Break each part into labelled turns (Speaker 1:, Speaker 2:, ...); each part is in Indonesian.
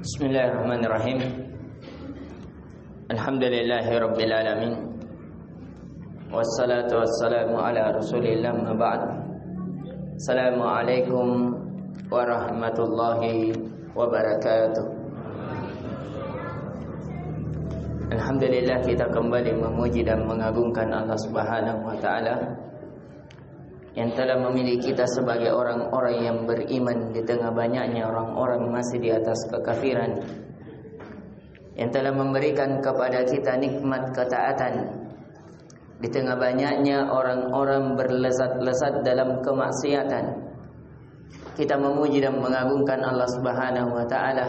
Speaker 1: Bismillahirrahmanirrahim. Alhamdulillahirabbil alamin. Wassalatu wassalamu ala Rasulillah ma ba'd. Assalamualaikum warahmatullahi wabarakatuh. Alhamdulillah, kita kembali memuji dan mengagungkan Allah Subhanahu wa taala yang telah memilih kita sebagai orang-orang yang beriman di tengah banyaknya orang-orang masih di atas kekafiran, yang telah memberikan kepada kita nikmat ketaatan di tengah banyaknya orang-orang berlesat-lesat dalam kemaksiatan. Kita memuji dan mengagungkan Allah Subhanahu wa taala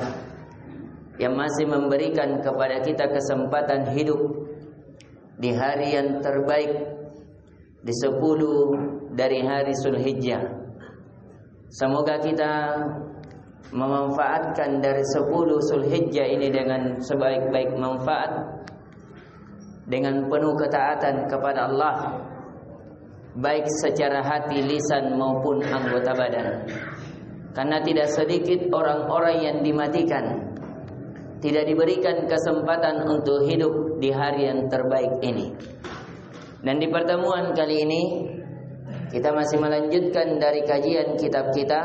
Speaker 1: yang masih memberikan kepada kita kesempatan hidup di hari yang terbaik, di 10 dari hari Zulhijjah. Semoga kita memanfaatkan dari 10 Zulhijjah ini dengan sebaik-baik manfaat, dengan penuh ketaatan kepada Allah, baik secara hati, lisan maupun anggota badan. Karena tidak sedikit orang-orang yang dimatikan, tidak diberikan kesempatan untuk hidup di hari yang terbaik ini. Dan di pertemuan kali ini kita masih melanjutkan dari kajian kitab kita,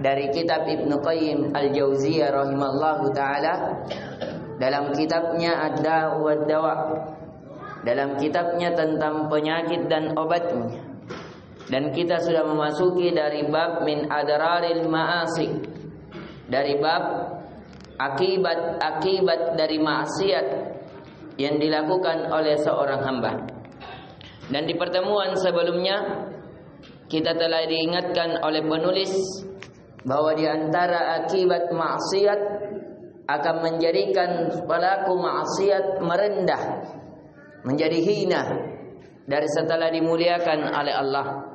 Speaker 1: dari kitab Ibnu Qayyim Al-Jauziyah rahimallahu taala, dalam kitabnya Ad-Da' wa Dawa, dalam kitabnya tentang penyakit dan obatnya. Dan kita sudah memasuki dari bab min adraril ma'asi, dari bab akibat-akibat dari maksiat yang dilakukan oleh seorang hamba. Dan di pertemuan sebelumnya kita telah diingatkan oleh penulis bahwa di antara akibat maksiat akan menjadikan pelaku maksiat merendah, menjadi hina dari setelah dimuliakan oleh Allah.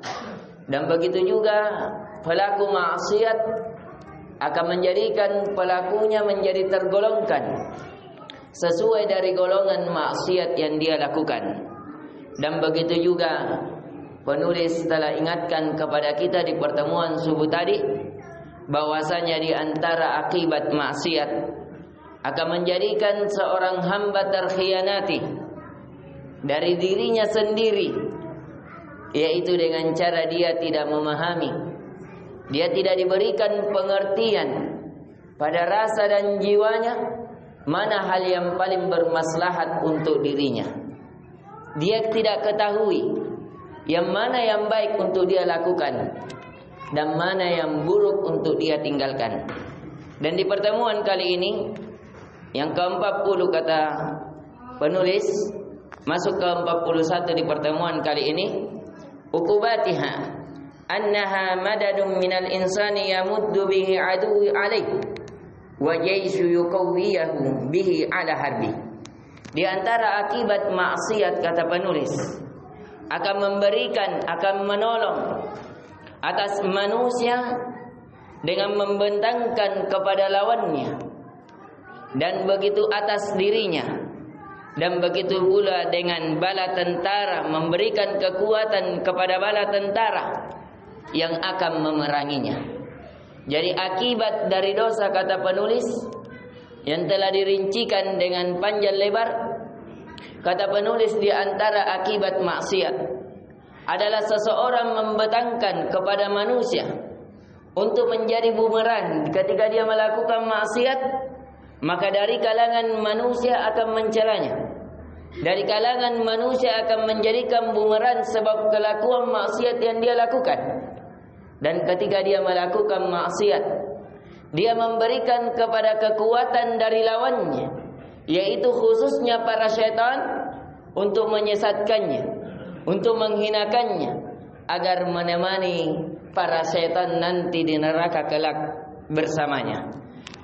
Speaker 1: Dan begitu juga pelaku maksiat akan menjadikan pelakunya menjadi tergolongkan sesuai dari golongan maksiat yang dia lakukan. Dan begitu juga penulis telah ingatkan kepada kita di pertemuan subuh tadi bahwasanya di antara akibat maksiat akan menjadikan seorang hamba terkhianati dari dirinya sendiri, yaitu dengan cara dia tidak memahami, dia tidak diberikan pengertian pada rasa dan jiwanya mana hal yang paling bermaslahat untuk dirinya. Dia tidak ketahui yang mana yang baik untuk dia lakukan dan mana yang buruk untuk dia tinggalkan. Dan di pertemuan kali ini yang ke-40 kata penulis, masuk ke 41 di pertemuan kali ini, uqubatiha annaha madadun minal insani yamuddu bihi aduwi alaih wa jaishu yuqawwiyahu bihi ala harbi. Di antara akibat maksiat, kata penulis, akan memberikan, akan menolong atas manusia dengan membentangkan kepada lawannya, dan begitu atas dirinya, dan begitu pula dengan bala tentara, memberikan kekuatan kepada bala tentara yang akan memeranginya. Jadi akibat dari dosa, kata penulis, yang telah dirincikan dengan panjang lebar, kata penulis, di antara akibat maksiat adalah seseorang membentangkan kepada manusia untuk menjadi bumerang ketika dia melakukan maksiat, maka dari kalangan manusia akan mencelanya. Dari kalangan manusia akan menjadikan bumerang sebab kelakuan maksiat yang dia lakukan. Dan ketika dia melakukan maksiat, dia memberikan kepada kekuatan dari lawannya, yaitu khususnya para syaitan, untuk menyesatkannya, untuk menghinakannya, agar menemani para syaitan nanti di neraka kelak bersamanya.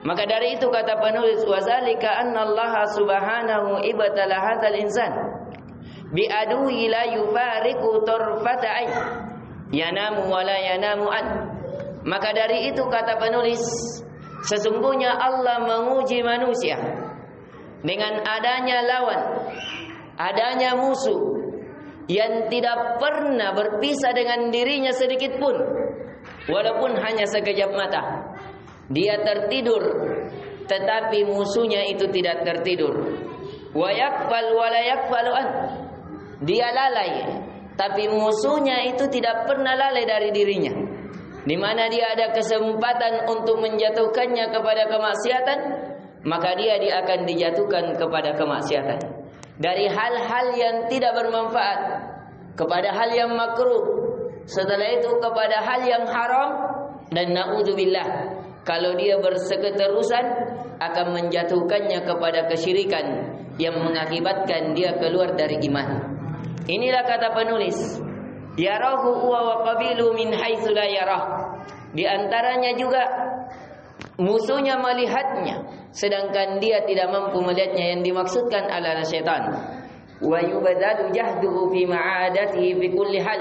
Speaker 1: Maka dari itu kata penulis, wazalika anna Allah subhanahu ibtala hadzal insan bi aduwi la yufariqu tarfata ain yanamu wa la yanamu an. Maka dari itu kata penulis, sesungguhnya Allah menguji manusia dengan adanya lawan, adanya musuh yang tidak pernah berpisah dengan dirinya sedikit pun, walaupun hanya sekejap mata. Dia tertidur tetapi musuhnya itu tidak tertidur. Wa yakfal wa la yakfalu an. Dia lalai, tapi musuhnya itu tidak pernah lalai dari dirinya. Di mana dia ada kesempatan untuk menjatuhkannya kepada kemaksiatan, maka dia akan dijatuhkan kepada kemaksiatan. Dari hal-hal yang tidak bermanfaat kepada hal yang makruh, setelah itu kepada hal yang haram, dan naudzubillah, kalau dia berseketerusan akan menjatuhkannya kepada kesyirikan yang mengakibatkan dia keluar dari iman. Inilah kata penulis, yarahu huwa wa qabilu min haitsu la yarah. Di antaranya juga musuhnya melihatnya, sedangkan dia tidak mampu melihatnya. Yang dimaksudkan adalah syaitan. Wa yubadalu jahduhu fi ma'adatihi fi kulli hal.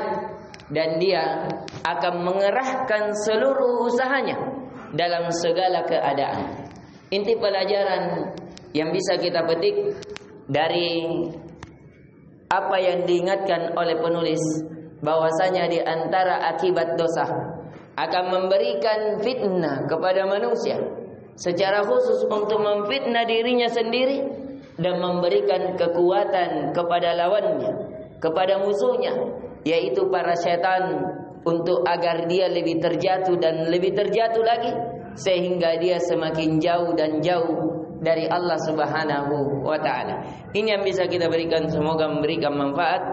Speaker 1: Dan dia akan mengerahkan seluruh usahanya dalam segala keadaan. Inti pelajaran yang bisa kita petik dari apa yang diingatkan oleh penulis, bahwasanya di antara akibat dosa akan memberikan fitnah kepada manusia, secara khusus untuk memfitnah dirinya sendiri dan memberikan kekuatan kepada lawannya, kepada musuhnya, yaitu para syaitan, untuk agar dia lebih terjatuh dan lebih terjatuh lagi, sehingga dia semakin jauh dan jauh dari Allah Subhanahu wa taala. Ini yang bisa kita berikan, semoga memberikan manfaat.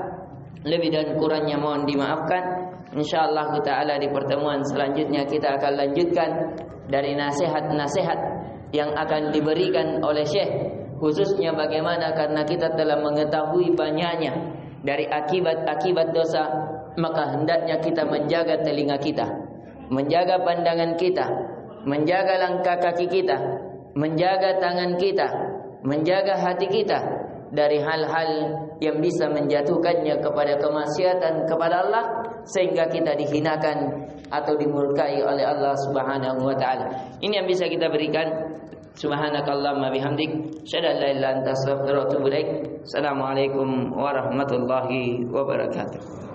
Speaker 1: Lebih dan kurangnya mohon dimaafkan. Insyaallah taala di pertemuan selanjutnya kita akan lanjutkan dari nasihat-nasihat yang akan diberikan oleh Syekh, khususnya bagaimana karena kita telah mengetahui banyaknya dari akibat-akibat dosa, maka hendaknya kita menjaga telinga kita, menjaga pandangan kita, menjaga langkah kaki kita, menjaga tangan kita, menjaga hati kita dari hal-hal yang bisa menjatuhkannya kepada kemaksiatan kepada Allah, sehingga kita dihinakan atau dimurkai oleh Allah Subhanahu wa taala. Ini yang bisa kita berikan. Subhanakallahumma bihamdik, asyhadu an la ilaha illa anta, astaghfiruka wa atubu ilaik. Assalamualaikum warahmatullahi wabarakatuh.